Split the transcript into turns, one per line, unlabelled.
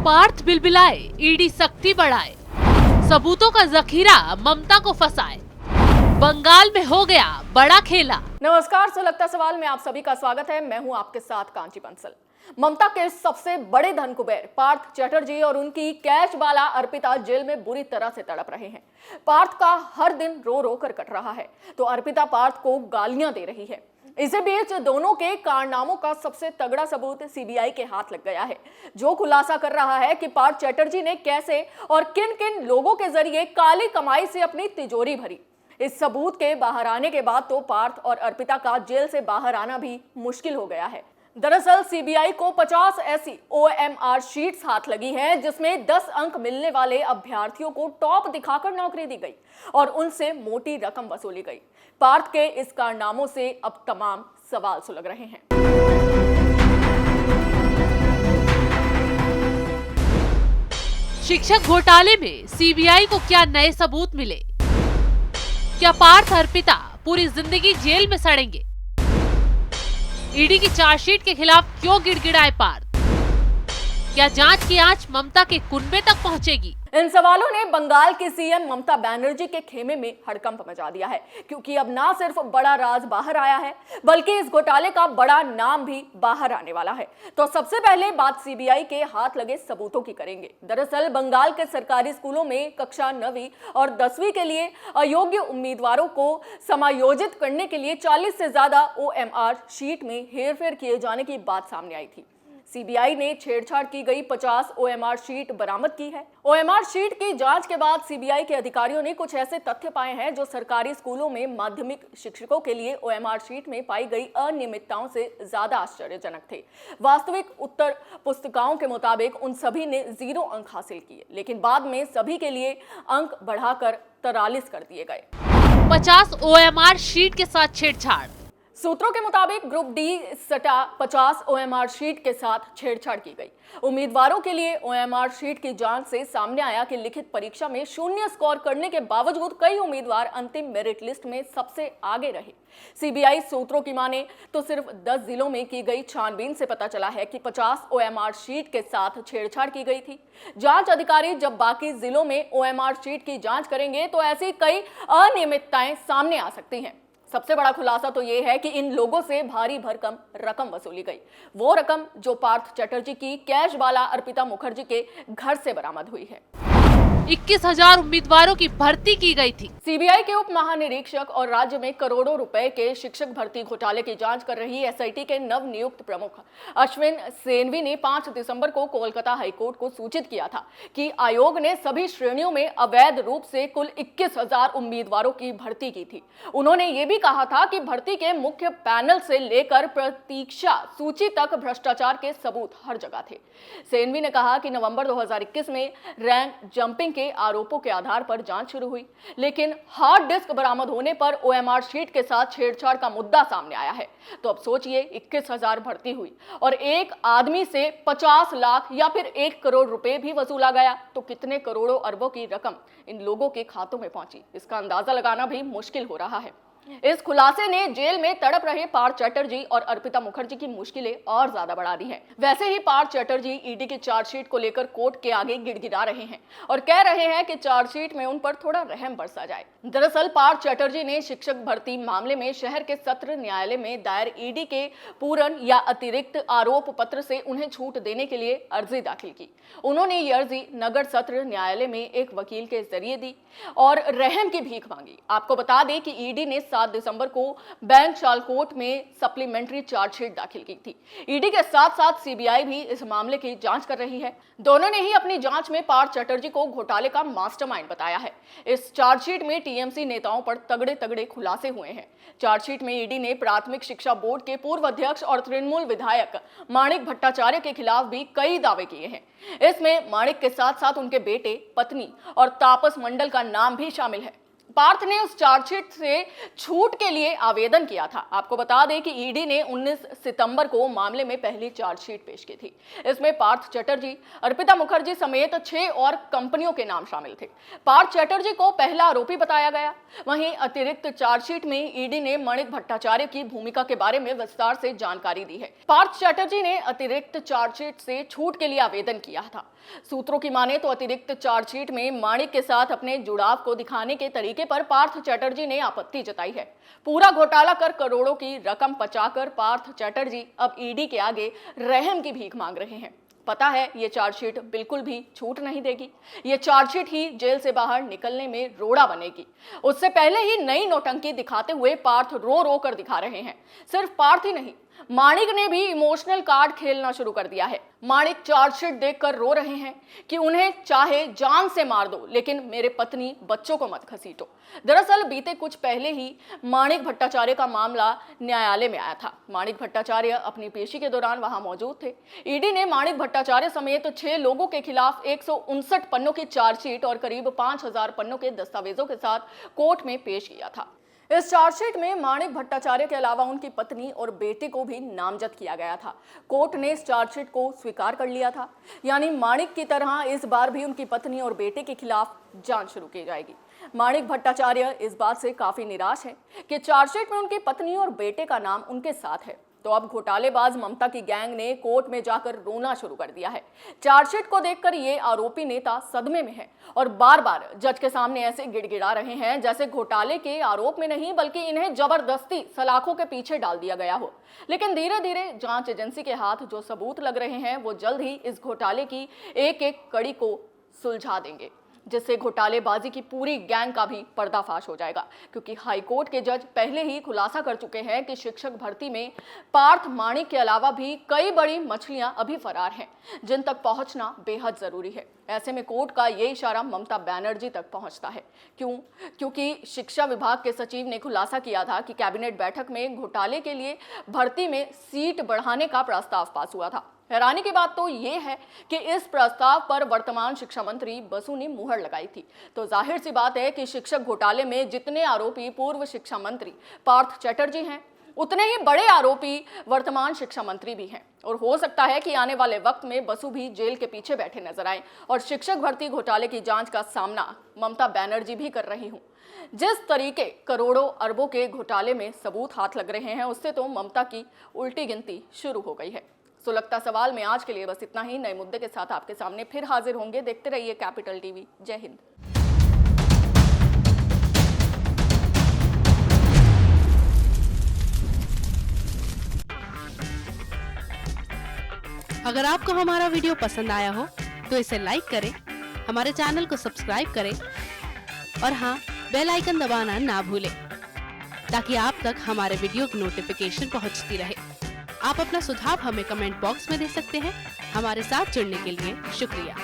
Partha बिलबिलाए, ED सख्ती बढ़ाए, सबूतों का जखीरा ममता को फंसाए, बंगाल में हो गया बड़ा खेला।
नमस्कार, सुलगता सवाल में आप सभी का स्वागत है। मैं हूं आपके साथ कांची बंसल। ममता के सबसे बड़े धन कुबेर पार्थ चटर्जी और उनकी कैश वाला अर्पिता जेल में बुरी तरह से तड़प रहे हैं। पार्थ का हर दिन रो रो कर कट रहा है तो अर्पिता पार्थ को गालियां दे रही है। इसी बीच दोनों के कारनामों का सबसे तगड़ा सबूत सीबीआई के हाथ लग गया है, जो खुलासा कर रहा है कि पार्थ चटर्जी ने कैसे और किन किन लोगों के जरिए काली कमाई से अपनी तिजोरी भरी। इस सबूत के बाहर आने के बाद तो पार्थ और अर्पिता का जेल से बाहर आना भी मुश्किल हो गया है। दरअसल सीबीआई को 50 ऐसी ओएमआर शीट्स हाथ लगी हैं जिसमें 10 अंक मिलने वाले अभ्यर्थियों को टॉप दिखाकर नौकरी दी गई और उनसे मोटी रकम वसूली गई। पार्थ के इस कारनामों से अब तमाम सवाल सुलग रहे हैं।
शिक्षक घोटाले में सीबीआई को क्या नए सबूत मिले? क्या पार्थ अर्पिता पूरी जिंदगी जेल में सड़ेंगे? ईडी की चार्जशीट के खिलाफ क्यों गिड़गिड़ाए पार्थ? क्या जांच की आंच ममता के कुनबे तक पहुंचेगी?
इन सवालों ने बंगाल की सीएम ममता बनर्जी के खेमे में हड़कंप मचा दिया है, क्योंकि अब ना सिर्फ बड़ा राज बाहर आया है बल्कि इस घोटाले का बड़ा नाम भी बाहर आने वाला है। तो सबसे पहले बात सीबीआई के हाथ लगे सबूतों की करेंगे। दरअसल बंगाल के सरकारी स्कूलों में कक्षा 9वीं और 10वीं के लिए अयोग्य उम्मीदवारों को समायोजित करने के लिए 40 से ज्यादा ओएमआर शीट में हेरफेर किए जाने की बात सामने आई थी। सीबीआई ने छेड़छाड़ की गई 50 ओएमआर शीट बरामद की है। ओएमआर शीट की जांच के बाद सीबीआई के अधिकारियों ने कुछ ऐसे तथ्य पाए हैं जो सरकारी स्कूलों में माध्यमिक शिक्षकों के लिए ओएमआर शीट में पाई गई अनियमितताओं से ज्यादा आश्चर्यजनक थे। वास्तविक उत्तर पुस्तिकाओं के मुताबिक उन सभी ने 0 अंक हासिल किए, लेकिन बाद में सभी के लिए अंक बढ़ाकर 43 कर दिए गए।
50 ओएमआर शीट के साथ छेड़छाड़।
सूत्रों के मुताबिक ग्रुप डी सटा 50 ओएमआर शीट के साथ छेड़छाड़ की गई। उम्मीदवारों के लिए ओएमआर शीट की जांच से सामने आया कि लिखित परीक्षा में 0 स्कोर करने के बावजूद कई उम्मीदवार अंतिम मेरिट लिस्ट में सबसे आगे रहे। सीबीआई सूत्रों की माने तो सिर्फ 10 जिलों में की गई छानबीन से पता चला है कि 50 ओएमआर शीट के साथ छेड़छाड़ की गई थी। जांच अधिकारी जब बाकी जिलों में ओएमआर शीट की जांच करेंगे तो ऐसी कई अनियमितताएं सामने आ सकती हैं। सबसे बड़ा खुलासा तो यह है कि इन लोगों से भारी भरकम रकम वसूली गई, वो रकम जो पार्थ चटर्जी की कैश वाला अर्पिता मुखर्जी के घर से बरामद हुई है।
21,000 उम्मीदवारों की भर्ती की गई थी।
सीबीआई के उप महानिरीक्षक और राज्य में करोड़ों रुपए के शिक्षक भर्ती घोटाले की जांच कर रही एसआईटी के नव नियुक्त प्रमुख अश्विन सेनवी ने 5 दिसंबर को कोलकाता हाईकोर्ट को सूचित किया था कि आयोग ने सभी श्रेणियों में अवैध रूप से कुल 21,000 उम्मीदवारों की भर्ती की थी। उन्होंने ये भी कहा था कि भर्ती के मुख्य पैनल से लेकर प्रतीक्षा सूची तक भ्रष्टाचार के सबूत हर जगह थे। सेनवी ने कहा कि नवंबर 2021 में रैंक जंपिंग के आरोपों के आधार पर जांच शुरू हुई, लेकिन हार्ड डिस्क बरामद होने पर ओएमआर शीट के साथ छेड़छाड़ का मुद्दा सामने आया है। तो अब सोचिए, 21,000 भर्ती हुई और एक आदमी से 50 लाख या फिर 1 करोड़ रुपए भी वसूला गया, तो कितने करोड़ों अरबों की रकम इन लोगों के खातों में पहुंची, इसका अंदाजा लगाना भी मुश्किल हो रहा है। इस खुलासे ने जेल में तड़प रहे पार्थ चटर्जी और अर्पिता मुखर्जी की मुश्किलें और ज्यादा बढ़ा दी हैं। वैसे ही पार्थ चटर्जी ईडी की चार्जशीट को लेकर कोर्ट के आगे गिड़गिड़ा रहे हैं और कह रहे हैं कि चार्जशीट में उन पर थोड़ा रहम बरसा जाए। दरअसल पार्थ चटर्जी ने शिक्षक भर्ती मामले में शहर के सत्र न्यायालय में दायर ईडी के पूर्ण या अतिरिक्त आरोप पत्र से उन्हें छूट देने के लिए अर्जी दाखिल की। उन्होंने ये अर्जी नगर सत्र न्यायालय में एक वकील के जरिए दी और रहम की भीख मांगी। आपको बता दें कि ईडी ने 7 दिसंबर को बैंक शालकोट में सप्लीमेंट्री चार्जशीट दाखिल की थी। ईडी के साथ साथ सीबीआई भी इस मामले की जांच कर रही है। दोनों ने ही अपनी जांच में पार्थ चटर्जी को घोटाले का मास्टरमाइंड बताया है। इस चार्जशीट में टीएमसी नेताओं पर तगड़े तगड़े खुलासे हुए हैं। चार्जशीट में ईडी ने प्राथमिक शिक्षा बोर्ड के पूर्व अध्यक्ष और तृणमूल विधायक माणिक भट्टाचार्य के खिलाफ भी कई दावे किए हैं। इसमें माणिक के साथ साथ उनके बेटे, पत्नी और तापस मंडल का नाम भी शामिल है। पार्थ ने उस चार्जशीट से छूट के लिए आवेदन किया था। आपको बता दें कि ईडी ने 19 सितंबर को मामले में पहली चार्जशीट पेश की थी। इसमें पार्थ चटर्जी, अर्पिता मुखर्जी समेत 6 और कंपनियों के नाम शामिल थे। पार्थ चटर्जी को पहला आरोपी बताया गया। वहीं अतिरिक्त चार्जशीट में ईडी ने माणिक भट्टाचार्य की भूमिका के बारे में विस्तार से जानकारी दी है। पार्थ चटर्जी ने अतिरिक्त चार्जशीट से छूट के लिए आवेदन किया था। सूत्रों की माने तो अतिरिक्त चार्जशीट में माणिक के साथ अपने जुड़ाव को दिखाने के तरीके पर पार्थ चटर्जी ने आपत्ति जताई है। पूरा घोटाला कर करोड़ों की रकम पचाकर पार्थ चटर्जी अब ईडी के आगे रहम की भीख मांग रहे हैं। पता है ये चार्जशीट बिल्कुल भी छूट नहीं देगी। ये चार्जशीट ही जेल से बाहर निकलने में रोड़ा बनेगी। उससे पहले ही नई नौटंकी दिखाते हुए पार्थ रो रो कर दिखा रहे हैं। सिर्फ पार्थ ही नहीं, माणिक ने भी इमोशनल कार्ड खेलना शुरू कर दिया है। माणिक चार्जशीट देखकर रो रहे हैं कि उन्हें चाहे जान से मार दो, लेकिन मेरे पत्नी बच्चों को मत घसीटो। दरअसल बीते कुछ पहले ही माणिक भट्टाचार्य का मामला न्यायालय में आया था। माणिक भट्टाचार्य अपनी पेशी के दौरान वहां मौजूद थे। ईडी ने माणिक भट्टाचार्य समेत 6 लोगों के खिलाफ 159 पन्नों की चार्जशीट और करीब 5000 पन्नों के दस्तावेजों के साथ कोर्ट में पेश किया था। इस चार्जशीट में माणिक भट्टाचार्य के अलावा उनकी पत्नी और बेटे को भी नामजद किया गया था। कोर्ट ने इस चार्जशीट को स्वीकार कर लिया था, यानी माणिक की तरह इस बार भी उनकी पत्नी और बेटे के खिलाफ जांच शुरू की जाएगी। माणिक भट्टाचार्य इस बात से काफी निराश है कि चार्जशीट में उनकी पत्नी और बेटे का नाम उनके साथ है। तो अब घोटालेबाज ममता की गैंग ने कोर्ट में जाकर रोना शुरू कर दिया है। चार्जशीट को देखकर ये आरोपी नेता सदमे में है और बार बार जज के सामने ऐसे गिड़गिड़ा रहे हैं जैसे घोटाले के आरोप में नहीं बल्कि इन्हें जबरदस्ती सलाखों के पीछे डाल दिया गया हो। लेकिन धीरे धीरे जांच एजेंसी के हाथ जो सबूत लग रहे हैं वो जल्द ही इस घोटाले की एक एक कड़ी को सुलझा देंगे, जिससे घोटालेबाजी की पूरी गैंग का भी पर्दाफाश हो जाएगा। क्योंकि हाईकोर्ट के जज पहले ही खुलासा कर चुके हैं कि शिक्षक भर्ती में पार्थ माणिक के अलावा भी कई बड़ी मछलियां अभी फरार हैं, जिन तक पहुंचना बेहद जरूरी है। ऐसे में कोर्ट का ये इशारा ममता बनर्जी तक पहुंचता है। क्योंकि शिक्षा विभाग के सचिव ने खुलासा किया था कि कैबिनेट बैठक में घोटाले के लिए भर्ती में सीट बढ़ाने का प्रस्ताव पास हुआ था। हैरानी की बात तो ये है कि इस प्रस्ताव पर वर्तमान शिक्षा मंत्री बसु ने मुहर लगाई थी। तो जाहिर सी बात है कि शिक्षक घोटाले में जितने आरोपी पूर्व शिक्षा मंत्री पार्थ चटर्जी हैं, उतने ही बड़े आरोपी वर्तमान शिक्षा मंत्री भी हैं। और हो सकता है कि आने वाले वक्त में बसु भी जेल के पीछे बैठे नजर आए और शिक्षक भर्ती घोटाले की जांच का सामना ममता बनर्जी भी कर रही हूं। जिस तरीके करोड़ों अरबों के घोटाले में सबूत हाथ लग रहे हैं, उससे तो ममता की उल्टी गिनती शुरू हो गई है। सुलगता सवाल में आज के लिए बस इतना ही। नए मुद्दे के साथ आपके सामने फिर हाजिर होंगे। देखते रहिए कैपिटल टीवी। जय हिंद।
अगर आपको हमारा वीडियो पसंद आया हो तो इसे लाइक करें, हमारे चैनल को सब्सक्राइब करें और हाँ, बेल आइकन दबाना ना भूलें ताकि आप तक हमारे वीडियो की नोटिफिकेशन पहुंचती रहे। आप अपना सुझाव हमें कमेंट बॉक्स में दे सकते हैं। हमारे साथ जुड़ने के लिए शुक्रिया।